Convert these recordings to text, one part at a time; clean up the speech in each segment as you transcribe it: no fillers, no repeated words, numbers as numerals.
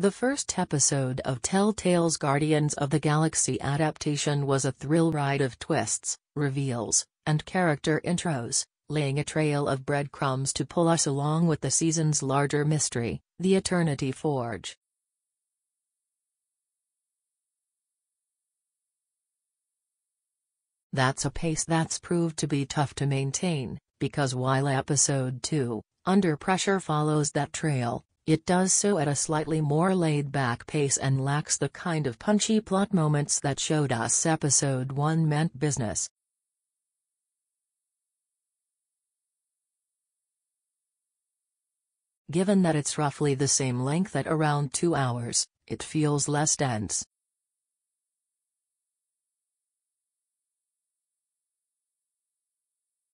The first episode of Telltale's Guardians of the Galaxy adaptation was a thrill ride of twists, reveals, and character intros, laying a trail of breadcrumbs to pull us along with the season's larger mystery, the Eternity Forge. That's a pace that's proved to be tough to maintain, because while Episode 2, Under Pressure, follows that trail, it does so at a slightly more laid-back pace and lacks the kind of punchy plot moments that showed us Episode 1 meant business. Given that it's roughly the same length at around 2 hours, it feels less dense.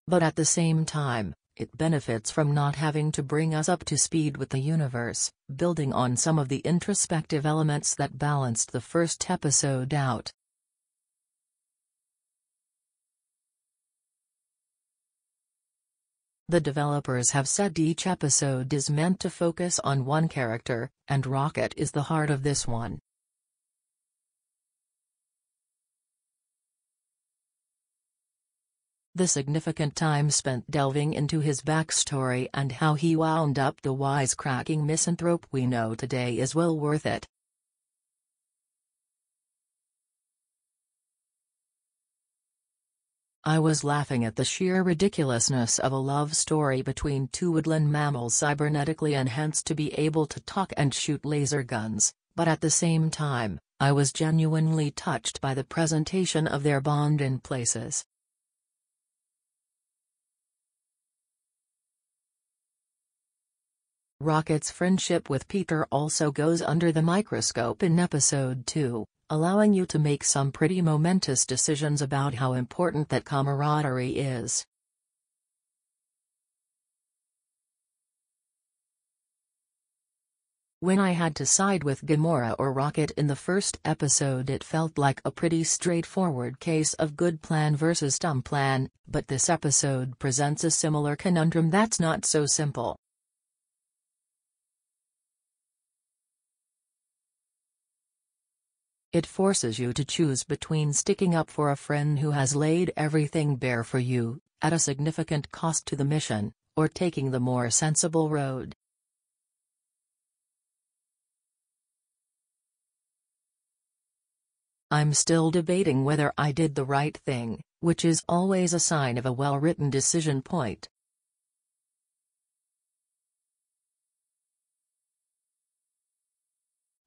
But at the same time, it benefits from not having to bring us up to speed with the universe, building on some of the introspective elements that balanced the first episode out. The developers have said each episode is meant to focus on one character, and Rocket is the heart of this one. The significant time spent delving into his backstory and how he wound up the wisecracking misanthrope we know today is well worth it. I was laughing at the sheer ridiculousness of a love story between two woodland mammals cybernetically enhanced to be able to talk and shoot laser guns, but at the same time, I was genuinely touched by the presentation of their bond in places. Rocket's friendship with Peter also goes under the microscope in Episode 2, allowing you to make some pretty momentous decisions about how important that camaraderie is. When I had to side with Gamora or Rocket in the first episode, it felt like a pretty straightforward case of good plan versus dumb plan, but this episode presents a similar conundrum that's not so simple. It forces you to choose between sticking up for a friend who has laid everything bare for you, at a significant cost to the mission, or taking the more sensible road. I'm still debating whether I did the right thing, which is always a sign of a well-written decision point.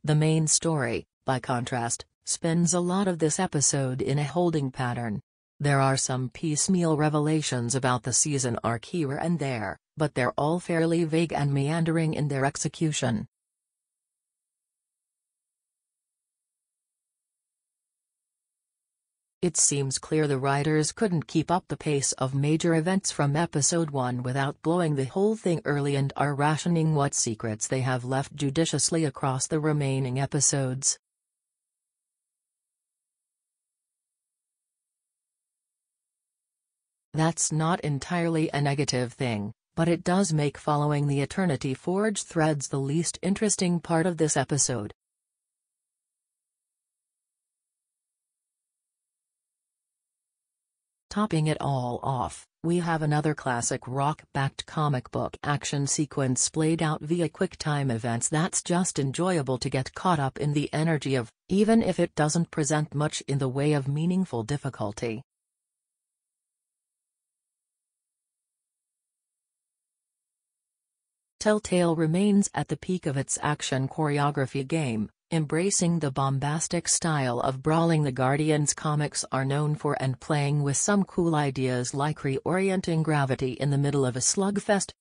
The main story, by contrast, spends a lot of this episode in a holding pattern. There are some piecemeal revelations about the season arc here and there, but they're all fairly vague and meandering in their execution. It seems clear the writers couldn't keep up the pace of major events from Episode 1 without blowing the whole thing early and are rationing what secrets they have left judiciously across the remaining episodes. That's not entirely a negative thing, but it does make following the Eternity Forge threads the least interesting part of this episode. Topping it all off, we have another classic rock-backed comic book action sequence played out via quick-time events that's just enjoyable to get caught up in the energy of, even if it doesn't present much in the way of meaningful difficulty. Telltale remains at the peak of its action choreography game, embracing the bombastic style of brawling the Guardians comics are known for and playing with some cool ideas like reorienting gravity in the middle of a slugfest,